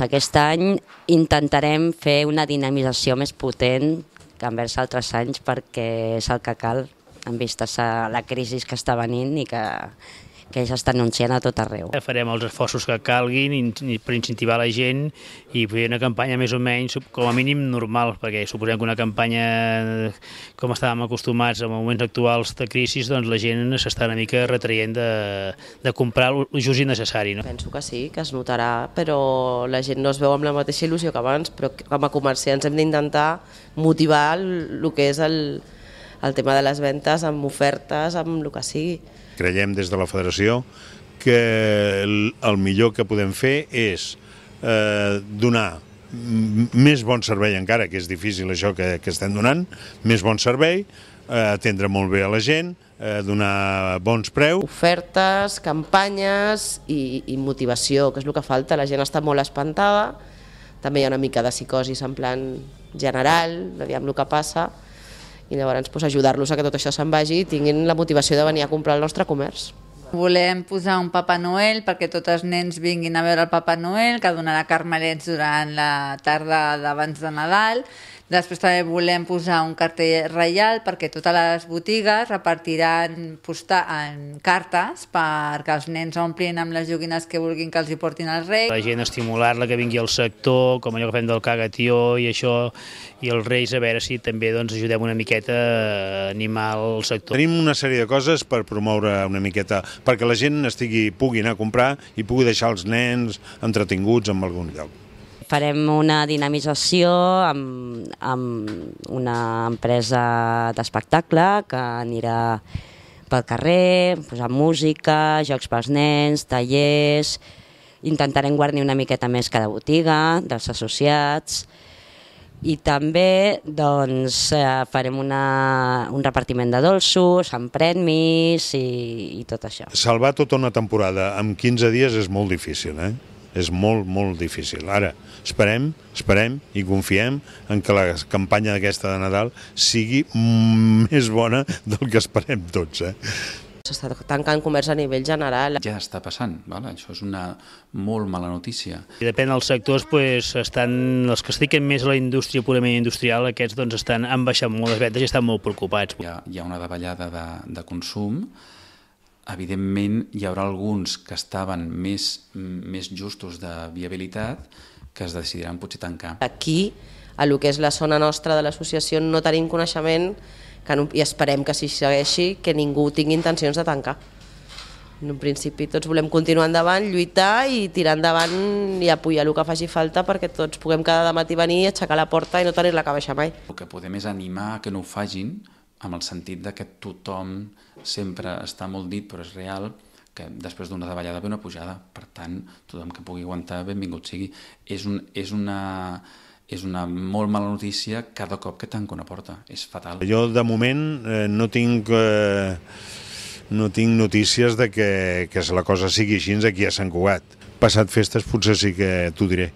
Aquest any intentarem fer una dinamització més potent que envers altres anys perquè és el que cal en vistes a la crisi que està venint i que s'està anunciant a tot arreu. Farem els esforços que calguin per incentivar la gent i fer una campanya més o menys com a mínim normal, perquè suposem que una campanya com estàvem acostumats en moments actuals de crisi, doncs la gent s'està una mica retraient de comprar el just i necessari. No? Penso que sí, que es notarà, però la gent no es veu amb la mateixa il·lusió que abans, però com a comerciants hem d'intentar motivar el que és el tema de les ventes amb ofertes, amb el que sigui. Creiem des de la federació que el millor que podem fer és donar més bon servei encara, que és difícil això que estem donant, més bon servei, atendre molt bé a la gent, donar bons preus. Ofertes, campanyes i motivació, que és el que falta. La gent està molt espantada, també hi ha una mica de psicosis en plan general, aviam el que passa, i llavors ajudar-los a que tot això se'n vagi i tinguin la motivació de venir a comprar el nostre comerç. Volem posar un Papa Noel perquè tots els nens vinguin a veure el Papa Noel, que donarà carmelets durant la tarda d'abans de Nadal. Després també volem posar un cartell reial perquè totes les botigues repartiran cartes perquè els nens omplin amb les joguines que vulguin que els hi portin els reis. La gent estimular-la que vingui al sector, com allò que fem del cagatió i això, i els reis, a veure si també ajudem una miqueta a animar el sector. Tenim una sèrie de coses per promoure una miqueta, perquè la gent pugui anar a comprar i pugui deixar els nens entretinguts en algun lloc. Farem una dinamització amb una empresa d'espectacle que anirà pel carrer, posant música, jocs pels nens, tallers. Intentarem guarnir una miqueta més cada botiga, dels associats. I també farem un repartiment de dolços, amb premis i tot això. Salvar tota una temporada en 15 dies és molt difícil, És molt, molt difícil. Ara, esperem i confiem en que la campanya d'aquesta de Nadal sigui més bona del que esperem tots, S'està tancant comerç a nivell general. Ja està passant, això és una molt mala notícia. I depèn dels sectors, els que es dediquen més a la indústria purament industrial, aquests han baixat molt les vendes i estan molt preocupats. Hi ha una davallada de consum. Evidentment, hi haurà alguns que estaven més justos de viabilitat que es decidiran potser tancar. Aquí, a lo que és la zona nostra de l'associació, no tenim coneixement i esperem que si segueixi, que ningú tingui intencions de tancar. En principi tots volem continuar endavant, lluitar i tirar endavant i apoyar el que faci falta perquè tots puguem cada matí venir, aixecar la porta i no tenir-la que baixar mai. El que podem és animar que no ho facin, amb el sentit que tothom sempre està molt dit, però és real, que després d'una davallada ve una pujada. Per tant, tothom que pugui aguantar, benvingut sigui. És una molt mala notícia cada cop que tanca una porta. És fatal. Jo, de moment, no tinc notícies de que la cosa sigui així aquí a Sant Cugat. Passat festes potser sí que t'ho diré.